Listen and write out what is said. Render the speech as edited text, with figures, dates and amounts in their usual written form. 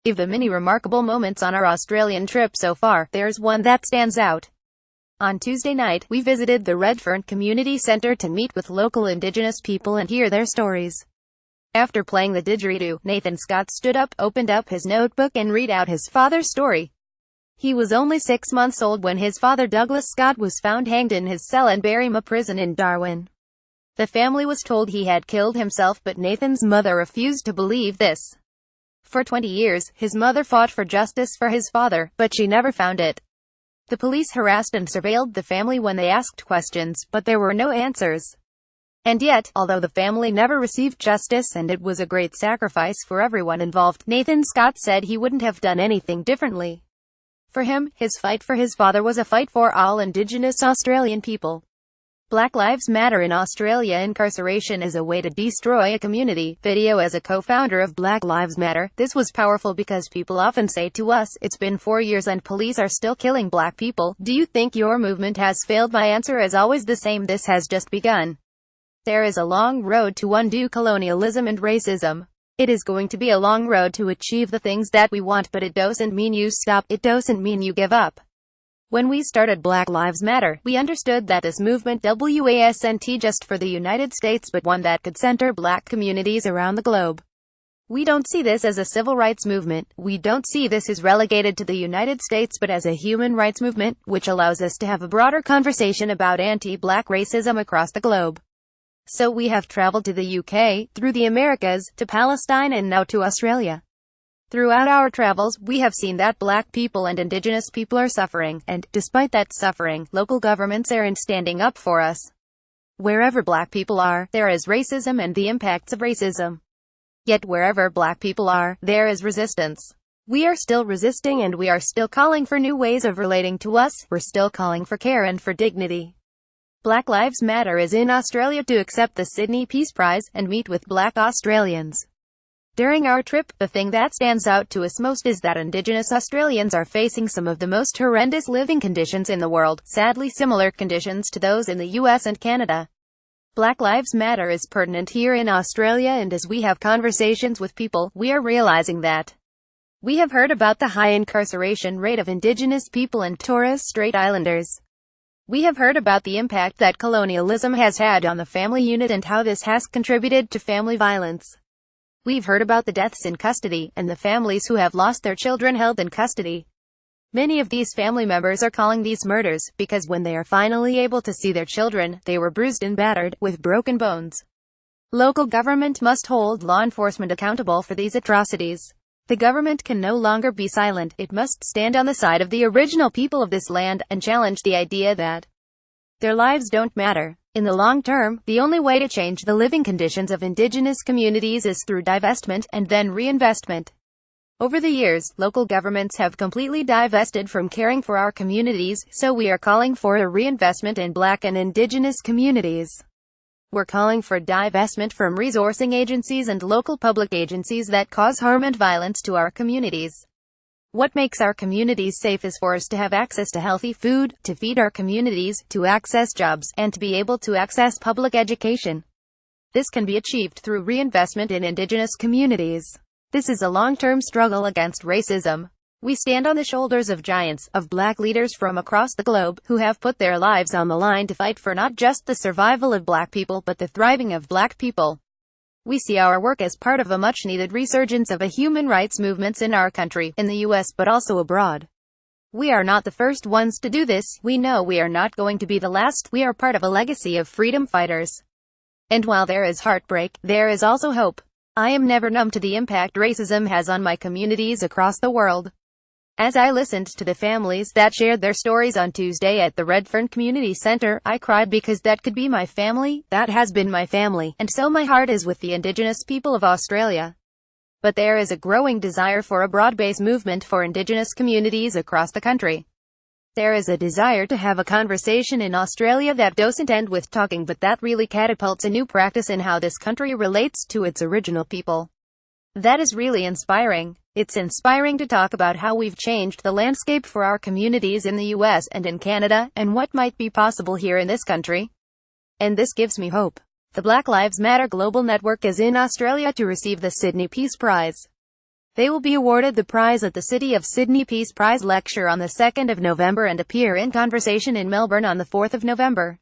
Of the many remarkable moments on our Australian trip so far, there's one that stands out. On Tuesday night, we visited the Redfern Community Centre to meet with local Indigenous people and hear their stories. After playing the didgeridoo, Nathan Scott stood up, opened up his notebook and read out his father's story. He was only 6 months old when his father Douglas Scott was found hanged in his cell in Berrima Prison in Darwin. The family was told he had killed himself, but Nathan's mother refused to believe this. For 20 years, his mother fought for justice for his father, but she never found it. The police harassed and surveilled the family when they asked questions, but there were no answers. And yet, although the family never received justice and it was a great sacrifice for everyone involved, Nathan Scott said he wouldn't have done anything differently. For him, his fight for his father was a fight for all Indigenous Australian people. Black Lives Matter in Australia. Incarceration is a way to destroy a community. Video. As a co-founder of Black Lives Matter, this was powerful because people often say to us, it's been 4 years and police are still killing black people. Do you think your movement has failed? My answer is always the same: this has just begun. There is a long road to undo colonialism and racism. It is going to be a long road to achieve the things that we want, but it doesn't mean you stop. It doesn't mean you give up. When we started Black Lives Matter, we understood that this movement wasn't just for the United States but one that could center black communities around the globe. We don't see this as a civil rights movement. We don't see this as relegated to the United States but as a human rights movement, which allows us to have a broader conversation about anti-black racism across the globe. So we have traveled to the UK, through the Americas, to Palestine and now to Australia. Throughout our travels, we have seen that black people and Indigenous people are suffering, and, despite that suffering, local governments aren't standing up for us. Wherever black people are, there is racism and the impacts of racism. Yet wherever black people are, there is resistance. We are still resisting and we are still calling for new ways of relating to us. We're still calling for care and for dignity. Black Lives Matter is in Australia to accept the Sydney Peace Prize and meet with black Australians. During our trip, the thing that stands out to us most is that Indigenous Australians are facing some of the most horrendous living conditions in the world, sadly similar conditions to those in the US and Canada. Black Lives Matter is pertinent here in Australia, and as we have conversations with people, we are realizing that we have heard about the high incarceration rate of Indigenous people and Torres Strait Islanders. We have heard about the impact that colonialism has had on the family unit and how this has contributed to family violence. We've heard about the deaths in custody, and the families who have lost their children held in custody. Many of these family members are calling these murders, because when they are finally able to see their children, they were bruised and battered, with broken bones. Local government must hold law enforcement accountable for these atrocities. The government can no longer be silent. It must stand on the side of the original people of this land, and challenge the idea that their lives don't matter. In the long term, the only way to change the living conditions of Indigenous communities is through divestment, and then reinvestment. Over the years, local governments have completely divested from caring for our communities, so we are calling for a reinvestment in black and Indigenous communities. We're calling for divestment from resourcing agencies and local public agencies that cause harm and violence to our communities. What makes our communities safe is for us to have access to healthy food, to feed our communities, to access jobs, and to be able to access public education. This can be achieved through reinvestment in Indigenous communities. This is a long-term struggle against racism. We stand on the shoulders of giants, of black leaders from across the globe, who have put their lives on the line to fight for not just the survival of black people but the thriving of black people. We see our work as part of a much-needed resurgence of a human rights movements in our country, in the US but also abroad. We are not the first ones to do this. We know we are not going to be the last. We are part of a legacy of freedom fighters. And while there is heartbreak, there is also hope. I am never numb to the impact racism has on my communities across the world. As I listened to the families that shared their stories on Tuesday at the Redfern Community Centre, I cried because that could be my family, that has been my family, and so my heart is with the Indigenous people of Australia. But there is a growing desire for a broad-based movement for Indigenous communities across the country. There is a desire to have a conversation in Australia that doesn't end with talking but that really catapults a new practice in how this country relates to its original people. That is really inspiring. It's inspiring to talk about how we've changed the landscape for our communities in the US and in Canada, and what might be possible here in this country. And this gives me hope. The Black Lives Matter Global Network is in Australia to receive the Sydney Peace Prize. They will be awarded the prize at the City of Sydney Peace Prize Lecture on the 2nd of November and appear in Conversation in Melbourne on the 4th of November.